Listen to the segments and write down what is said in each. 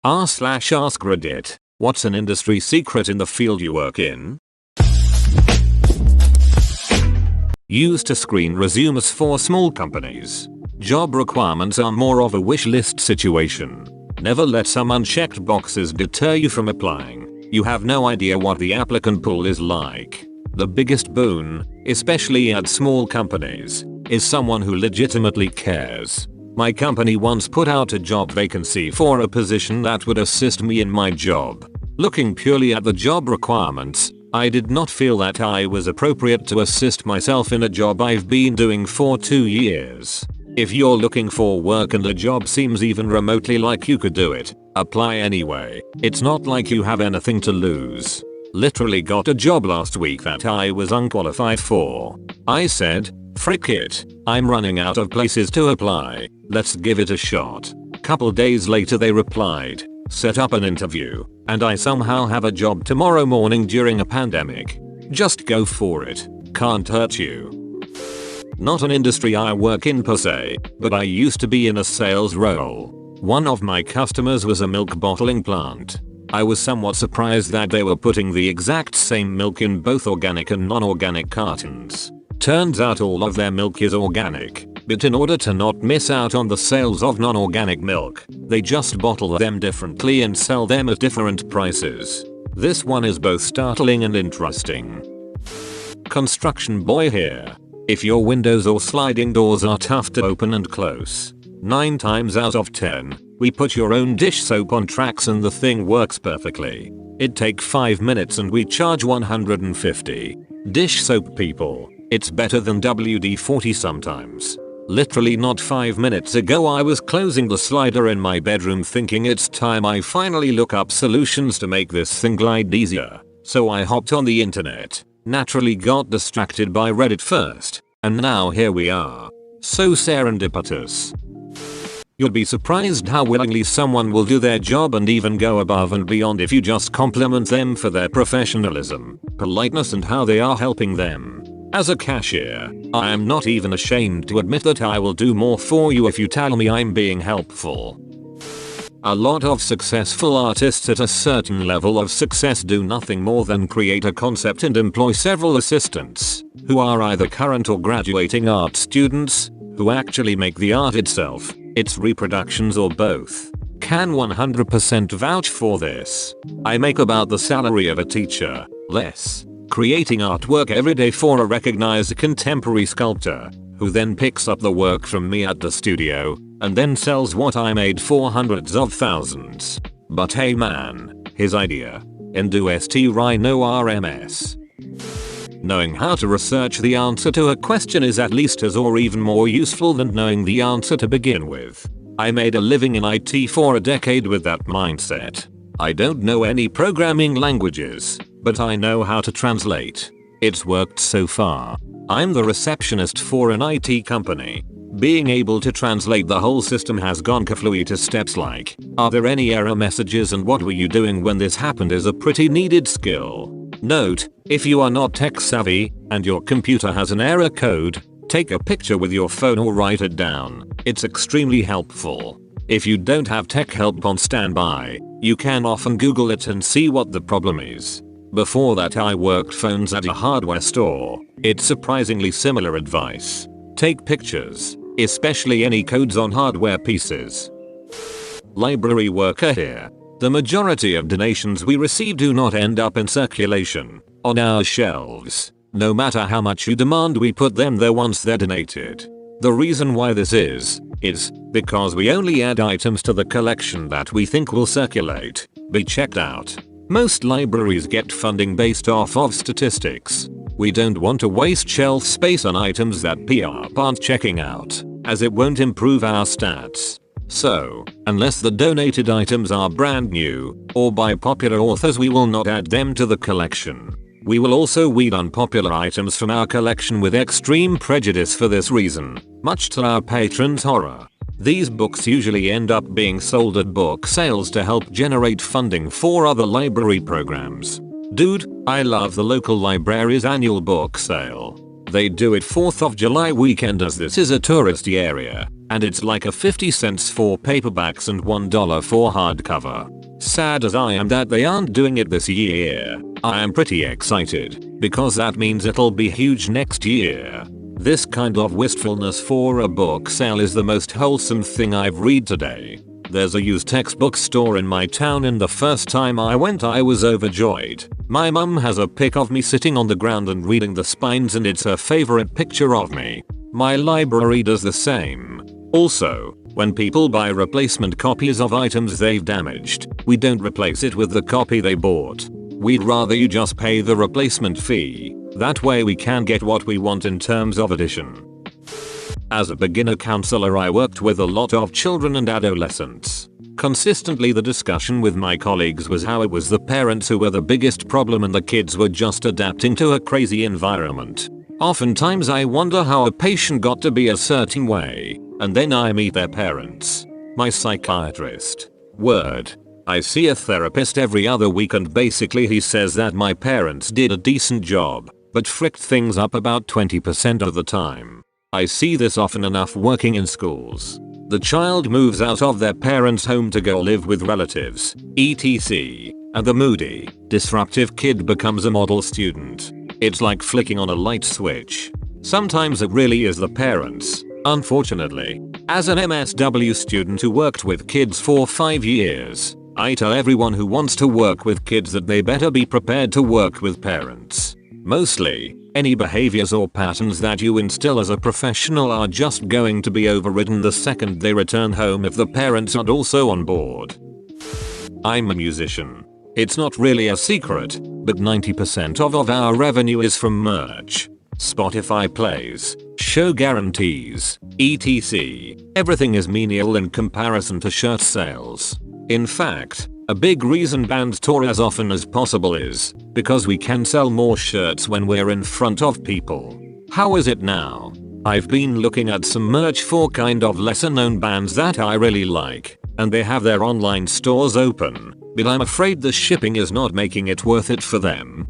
r/ask Reddit. What's an industry secret in the field you work in? Used to screen resumes for small companies. Job requirements are more of a wish list situation. Never let some unchecked boxes deter you from applying. You have no idea what the applicant pool is like. The biggest boon, especially at small companies, is someone who legitimately cares. My company once put out a job vacancy for a position that would assist me in my job. Looking purely at the job requirements, I did not feel that I was appropriate to assist myself in a job I've been doing for 2 years. If you're looking for work and a job seems even remotely like you could do it, apply anyway. It's not like you have anything to lose. Literally got a job last week that I was unqualified for. I said, frick it, I'm running out of places to apply, let's give it a shot. Couple days later they replied, set up an interview, and I somehow have a job tomorrow morning during a pandemic. Just go for it, can't hurt you. Not an industry I work in per se, but I used to be in a sales role. One of my customers was a milk bottling plant. I was somewhat surprised that they were putting the exact same milk in both organic and non-organic cartons. Turns out all of their milk is organic, but in order to not miss out on the sales of non-organic milk, they just bottle them differently and sell them at different prices. This one is both startling and interesting. Construction boy here. If your windows or sliding doors are tough to open and close, 9 times out of 10, we put your own dish soap on tracks and the thing works perfectly. It take 5 minutes and we charge 150. Dish soap people, it's better than WD-40 sometimes. Literally not 5 minutes ago I was closing the slider in my bedroom thinking it's time I finally look up solutions to make this thing glide easier. So I hopped on the internet, naturally got distracted by Reddit first, and now here we are. So serendipitous. You'll be surprised how willingly someone will do their job and even go above and beyond if you just compliment them for their professionalism, politeness and how they are helping them. As a cashier, I am not even ashamed to admit that I will do more for you if you tell me I'm being helpful. A lot of successful artists at a certain level of success do nothing more than create a concept and employ several assistants, who are either current or graduating art students, who actually make the art itself, its reproductions or both. Can 100% vouch for this. I make about the salary of a teacher, less, creating artwork every day for a recognized contemporary sculptor, who then picks up the work from me at the studio, and then sells what I made for hundreds of thousands. But hey man, his idea. Endu Rhino RMS. Knowing how to research the answer to a question is at least as or even more useful than knowing the answer to begin with. I made a living in IT for a decade with that mindset. I don't know any programming languages, but I know how to translate. It's worked so far. I'm the receptionist for an IT company. Being able to translate the whole system has gone kaflooey to steps like, are there any error messages and what were you doing when this happened is a pretty needed skill. Note, if you are not tech savvy and your computer has an error code, take a picture with your phone or write it down. It's extremely helpful. If you don't have tech help on standby, you can often Google it and see what the problem is. Before that I worked phones at a hardware store. It's surprisingly similar advice. Take pictures, especially any codes on hardware pieces. Library worker here. The majority of donations we receive do not end up in circulation, on our shelves. No matter how much you demand we put them there once they're donated. The reason why this is because we only add items to the collection that we think will circulate, be checked out. Most libraries get funding based off of statistics. We don't want to waste shelf space on items that PR aren't checking out, as it won't improve our stats. So, unless the donated items are brand new, or by popular authors we will not add them to the collection. We will also weed unpopular items from our collection with extreme prejudice for this reason, much to our patrons' horror. These books usually end up being sold at book sales to help generate funding for other library programs. Dude, I love the local library's annual book sale. They do it 4th of July weekend as this is a touristy area, and it's like a 50 cents for paperbacks and $1 for hardcover. Sad as I am that they aren't doing it this year, I am pretty excited, because that means it'll be huge next year. This kind of wistfulness for a book sale is the most wholesome thing I've read today. There's a used textbook store in my town and the first time I went I was overjoyed. My mum has a pic of me sitting on the ground and reading the spines and it's her favorite picture of me. My library does the same. Also, when people buy replacement copies of items they've damaged, we don't replace it with the copy they bought. We'd rather you just pay the replacement fee. That way we can get what we want in terms of edition. As a beginner counselor I worked with a lot of children and adolescents. Consistently the discussion with my colleagues was how it was the parents who were the biggest problem and the kids were just adapting to a crazy environment. Oftentimes I wonder how a patient got to be a certain way, and then I meet their parents. My psychiatrist. Word. I see a therapist every other week and basically he says that my parents did a decent job, but fricked things up about 20% of the time. I see this often enough working in schools. The child moves out of their parents' home to go live with relatives, etc. And the moody, disruptive kid becomes a model student. It's like flicking on a light switch. Sometimes it really is the parents, unfortunately. As an MSW student who worked with kids for 5 years, I tell everyone who wants to work with kids that they better be prepared to work with parents. Mostly, any behaviors or patterns that you instill as a professional are just going to be overridden the second they return home if the parents aren't also on board. I'm a musician. It's not really a secret, but 90% of our revenue is from merch. Spotify plays, show guarantees, etc. Everything is menial in comparison to shirt sales. In fact, a big reason bands tour as often as possible is because we can sell more shirts when we're in front of people. How is it now? I've been looking at some merch for kind of lesser known bands that I really like, and they have their online stores open, but I'm afraid the shipping is not making it worth it for them.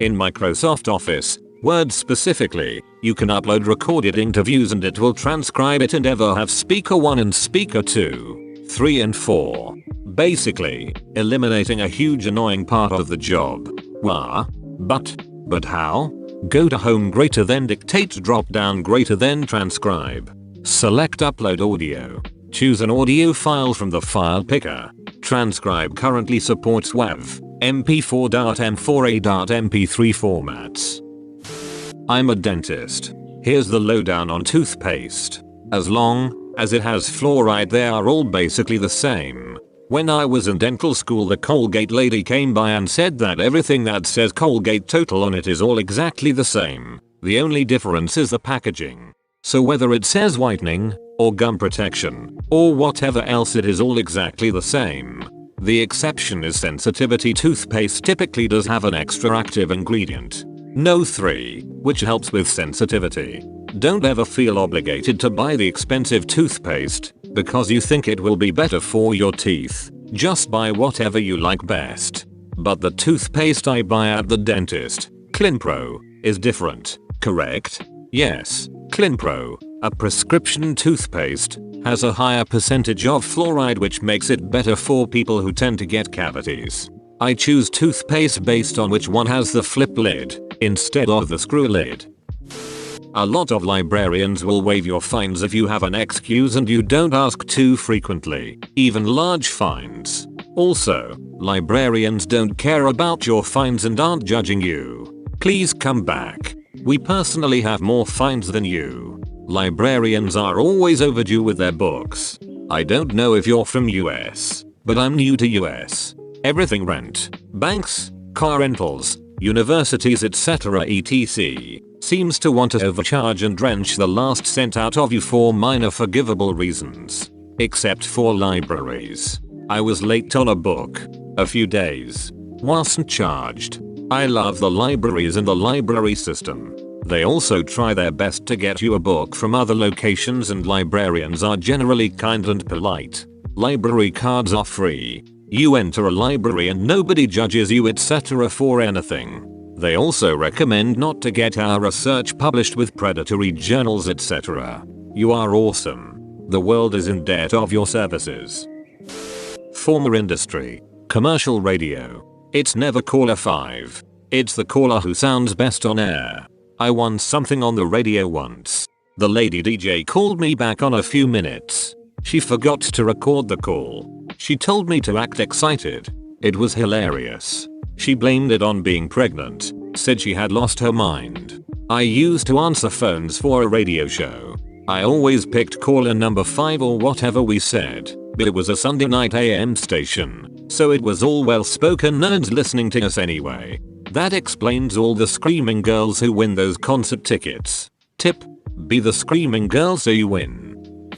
In Microsoft Office, Word specifically, you can upload recorded interviews and it will transcribe it and ever have speaker 1 and speaker 2, 3 and 4. Basically, eliminating a huge annoying part of the job. Wah? But how? Go to home greater than dictate drop down greater than transcribe. Select upload audio. Choose an audio file from the file picker. Transcribe currently supports WAV, MP4.M4A.MP3 formats. I'm a dentist. Here's the lowdown on toothpaste. As long as it has fluoride they are all basically the same. When I was in dental school the Colgate lady came by and said that everything that says Colgate Total on it is all exactly the same. The only difference is the packaging. So whether it says whitening, or gum protection, or whatever else it is all exactly the same. The exception is sensitivity toothpaste typically does have an extra active ingredient. No3, which helps with sensitivity. Don't ever feel obligated to buy the expensive toothpaste because you think it will be better for your teeth. Just buy whatever you like best. But the toothpaste I buy at the dentist, Clinpro, is different, correct? Yes, Clinpro, a prescription toothpaste, has a higher percentage of fluoride which makes it better for people who tend to get cavities. I choose toothpaste based on which one has the flip lid, instead of the screw lid. A lot of librarians will waive your fines if you have an excuse and you don't ask too frequently, even large fines. Also, librarians don't care about your fines and aren't judging you. Please come back. We personally have more fines than you. Librarians are always overdue with their books. I don't know if you're from US, but I'm new to US. Everything rent, banks, car rentals, universities etc. etc. seems to want to overcharge and drench the last cent out of you for minor forgivable reasons. Except for libraries. I was late on a book. A few days. Wasn't charged. I love the libraries and the library system. They also try their best to get you a book from other locations and librarians are generally kind and polite. Library cards are free. You enter a library and nobody judges you etc. for anything. They also recommend not to get our research published with predatory journals etc. You are awesome. The world is in debt of your services. Former industry. Commercial radio. It's never caller 5. It's the caller who sounds best on air. I won something on the radio once. The lady DJ called me back on a few minutes. She forgot to record the call. She told me to act excited. It was hilarious. She blamed it on being pregnant, said she had lost her mind. I used to answer phones for a radio show. I always picked caller number 5 or whatever we said, but it was a Sunday night AM station, so it was all well-spoken nerds listening to us anyway. That explains all the screaming girls who win those concert tickets. Tip: be the screaming girl so you win.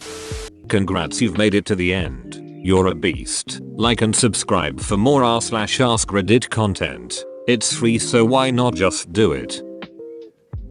Congrats, you've made it to the end. You're a beast. Like and subscribe for more r/ask Reddit content. It's free, so why not just do it?